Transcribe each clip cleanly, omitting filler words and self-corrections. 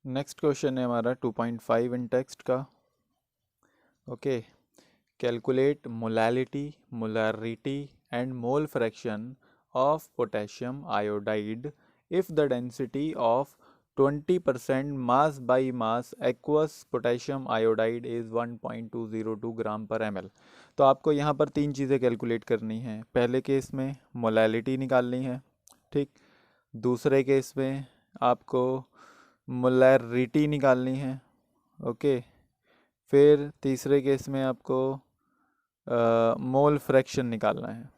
Next question है हमारा 2.5 इन text का। Okay, calculate molarity and mole fraction of potassium iodide if the density of 20% mass by mass aqueous potassium iodide is 1.202 ग्राम पर ml। तो आपको यहाँ पर तीन चीज़ें कैलकुलेट करनी है। पहले केस में मोलैलिटी निकालनी है, ठीक। दूसरे केस में आपको मोलैरिटी निकालनी है, ओके। फिर तीसरे केस में आपको मोल फ्रैक्शन निकालना है।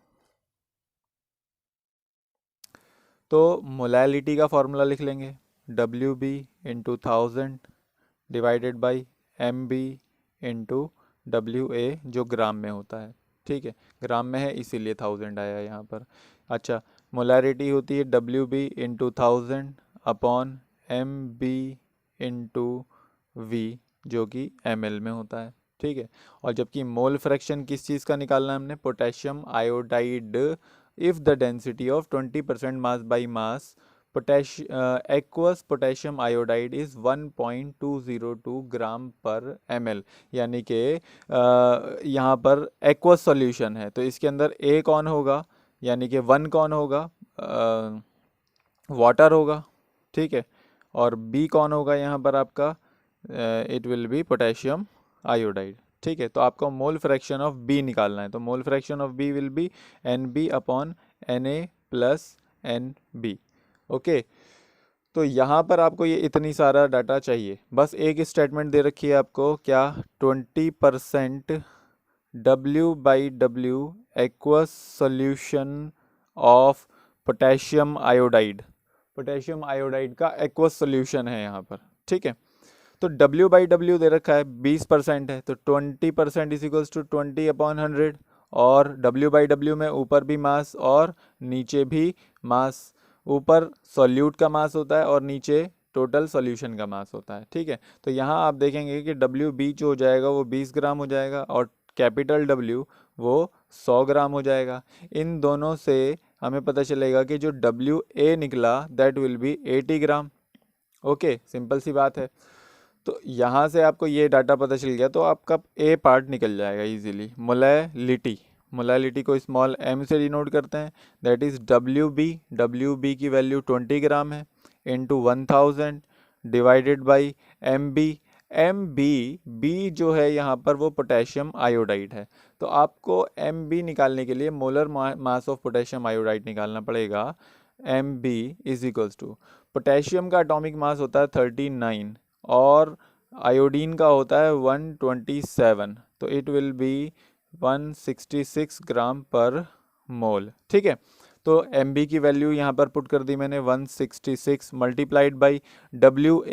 तो मोलैलिटी का फॉर्मूला लिख लेंगे, W B into 1000 divided by M B into W A, जो ग्राम में होता है, ठीक है। ग्राम में है इसीलिए 1000 आया यहाँ पर। अच्छा, मोलैरिटी होती है W B into 1000 upon M B into V, जो कि एम एल में होता है, ठीक है। और जबकि मोल फ्रैक्शन किस चीज़ का निकालना है हमने, potassium iodide if the density of 20% mass by mass aqueous potassium iodide is 1.202 ग्राम पर ml, यानी कि यहाँ पर एक्वस सॉल्यूशन है तो इसके अंदर ए कौन होगा, यानी कि 1 कौन होगा, वाटर होगा, ठीक है। और बी कौन होगा यहाँ पर आपका, it will be potassium iodide, ठीक है। तो आपको मोल फ्रैक्शन ऑफ बी निकालना है, तो mole fraction of B will be N B upon N A plus N B, okay. तो यहाँ पर आपको ये इतनी सारा डाटा चाहिए, बस एक स्टेटमेंट दे रखी है आपको, क्या, 20% W by W aqueous solution of potassium iodide, potassium iodide का एक्वस सोल्यूशन है यहाँ पर, ठीक है। तो W बाई डब्ल्यू दे रखा है 20% है, तो 20% इज इक्वल्स टू 20/100, और W बाई डब्ल्यू में ऊपर भी मास और नीचे भी मास, ऊपर सॉल्यूट का मास होता है और नीचे टोटल सॉल्यूशन का मास होता है, ठीक है। तो यहाँ आप देखेंगे कि डब्ल्यू बी जो हो जाएगा वो 20 ग्राम हो जाएगा और कैपिटल डब्ल्यू वो 100 ग्राम हो जाएगा। इन दोनों से हमें पता चलेगा कि जो डब्ल्यू ए निकला that will be 80 gram, okay, simple सी बात है। तो यहाँ से आपको ये डाटा पता चल गया तो आपका ए पार्ट निकल जाएगा इजीली। मोलैलिटी, मोलैलिटी को स्मॉल m से डिनोट करते हैं, दैट इज़ डब्ल्यू बी की वैल्यू 20 ग्राम है into 1000 divided by M B जो है यहाँ पर वो पोटेशियम आयोडाइड है। तो आपको एम बी निकालने के लिए molar mass of potassium iodide निकालना पड़ेगा। M B is equals to, potassium का एटॉमिक मास होता है 39 और आयोडीन का होता है 127, तो इट विल बी 166 ग्राम पर मोल, ठीक है। तो एम बी की वैल्यू यहाँ पर पुट कर दी मैंने 166 मल्टीप्लाइड बाई डब्ल्यू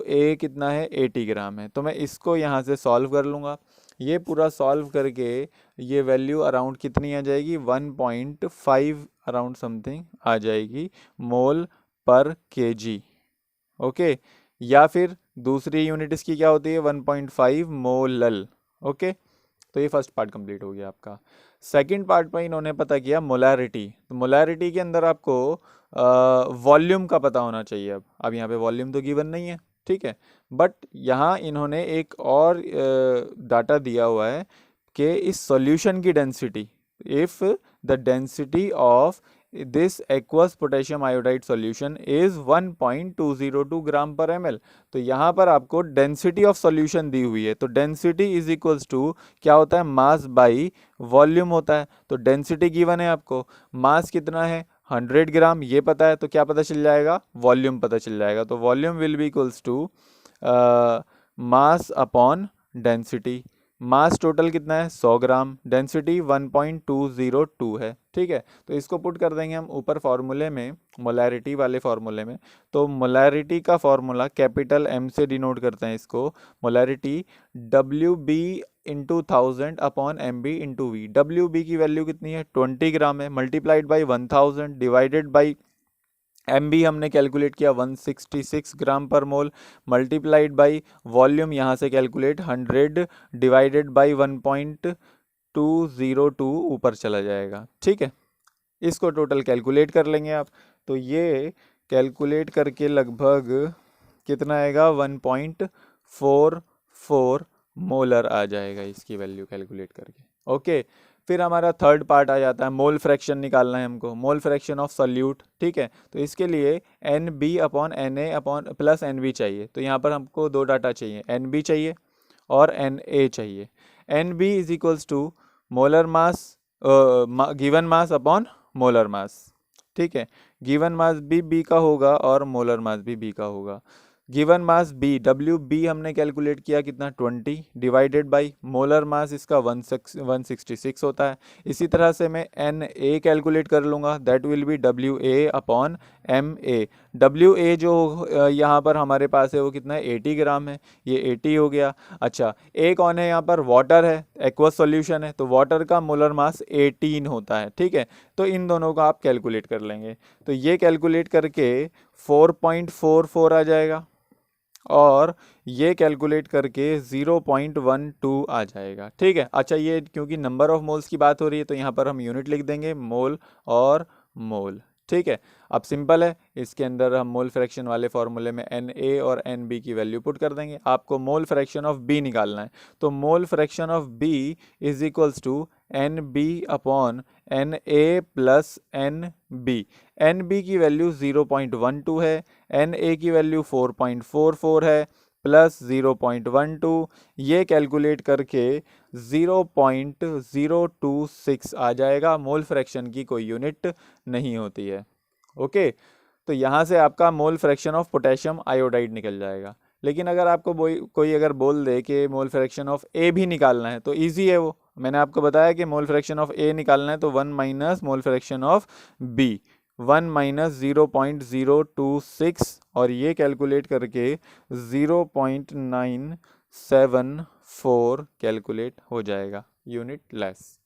ए कितना है 80 ग्राम है। तो मैं इसको यहाँ से सॉल्व कर लूँगा, ये पूरा सॉल्व करके ये वैल्यू अराउंड कितनी आ जाएगी, 1.5 अराउंड समथिंग आ जाएगी मोल पर केजी, ओके। या फिर दूसरी यूनिट इसकी क्या होती है 1.5 मोलल, ओके। तो ये फर्स्ट पार्ट कंप्लीट हो गया आपका। सेकंड पार्ट में इन्होंने पता किया मोलैरिटी, तो मोलैरिटी के अंदर आपको वॉल्यूम का पता होना चाहिए। अब यहाँ पे वॉल्यूम तो गिवन नहीं है, ठीक है, बट यहाँ इन्होंने एक और डाटा दिया हुआ है कि इस सॉल्यूशन की density, if the density of this aqueous potassium iodide solution is 1.202 ग्राम पर ml। तो यहाँ पर आपको डेंसिटी ऑफ सॉल्यूशन दी हुई है, तो डेंसिटी इज इक्वल्स टू क्या होता है, मास बाई वॉल्यूम होता है। तो डेंसिटी गिवन है आपको, मास कितना है 100 ग्राम ये पता है, तो क्या पता चल जाएगा, वॉल्यूम पता चल जाएगा। तो volume will be equals to mass upon density. Mass total कितना है 100 ग्राम, डेंसिटी 1.202 है, ठीक है। तो इसको पुट कर देंगे हम ऊपर फॉर्मूले में, मोलैरिटी वाले फॉर्मूले में। तो मोलैरिटी का फॉर्मूला कैपिटल M से डिनोट करते हैं इसको, molarity W B into 1000 upon M B into V. W B की वैल्यू कितनी है 20 ग्राम है, multiplied by 1000 divided by M B हमने कैलकुलेट किया 166 ग्राम पर मोल, मल्टीप्लाइड बाई वॉल्यूम यहाँ से कैलकुलेट 100 डिवाइडेड बाई 1.202 ऊपर चला जाएगा, ठीक है। इसको टोटल कैलकुलेट कर लेंगे आप, तो ये कैलकुलेट करके लगभग कितना आएगा 1.44 मोलर आ जाएगा इसकी वैल्यू कैलकुलेट करके। ओके, फिर हमारा थर्ड पार्ट आ जाता है, मोल फ्रैक्शन निकालना है हमको, मोल फ्रैक्शन ऑफ सॉल्यूट। ठीक है, तो इसके लिए N B upon N A upon plus N B चाहिए। तो यहाँ पर हमको दो डाटा चाहिए, एन बी चाहिए और एन ए चाहिए। N B is equals to molar mass, given mass upon molar mass. ठीक है, गिवन मास भी बी का होगा और मोलर मास भी बी का होगा। Given mass B, W B हमने कैलकुलेट किया कितना 20 डिवाइडेड बाई मोलर मास इसका 166 होता है। इसी तरह से मैं एन ए कैलकुलेट कर लूँगा, that will be W A upon M A. W A जो यहाँ पर हमारे पास है वो कितना है 80 ग्राम है, ये 80 हो गया। अच्छा, ए कौन है यहाँ पर, वाटर है, एक्वस सॉल्यूशन है, तो वाटर का मोलर मास 18 होता है। ठीक है, तो इन दोनों का आप कैलकुलेट कर लेंगे, तो ये कैलकुलेट करके 4.44 आ जाएगा और ये कैलकुलेट करके 0.12 आ जाएगा। ठीक है, अच्छा ये क्योंकि नंबर ऑफ मोल्स की बात हो रही है तो यहाँ पर हम यूनिट लिख देंगे, मोल और मोल। ठीक है, अब सिंपल है, इसके अंदर हम मोल फ्रैक्शन वाले फॉर्मूले में एन ए और एन बी की वैल्यू पुट कर देंगे। आपको मोल फ्रैक्शन ऑफ बी निकालना है, तो mole fraction of B is equals to N B upon N A plus N B. N B की वैल्यू 0.12 है, एन ए की वैल्यू 4.44 है, प्लस 0.12, ये कैलकुलेट करके 0.026 आ जाएगा। मोल फ्रैक्शन की कोई यूनिट नहीं होती है। ओके, तो यहाँ से आपका मोल फ्रैक्शन ऑफ पोटेशियम आयोडाइड निकल जाएगा। लेकिन अगर आपको कोई अगर बोल दे कि मोल फ्रैक्शन ऑफ ए भी निकालना है तो इजी है वो, मैंने आपको बताया कि मोल फ्रैक्शन ऑफ ए निकालना है तो 1 minus mole fraction of B, 1 minus 0.026 और ये कैलकुलेट करके 0.974 कैलकुलेट हो जाएगा यूनिट लेस।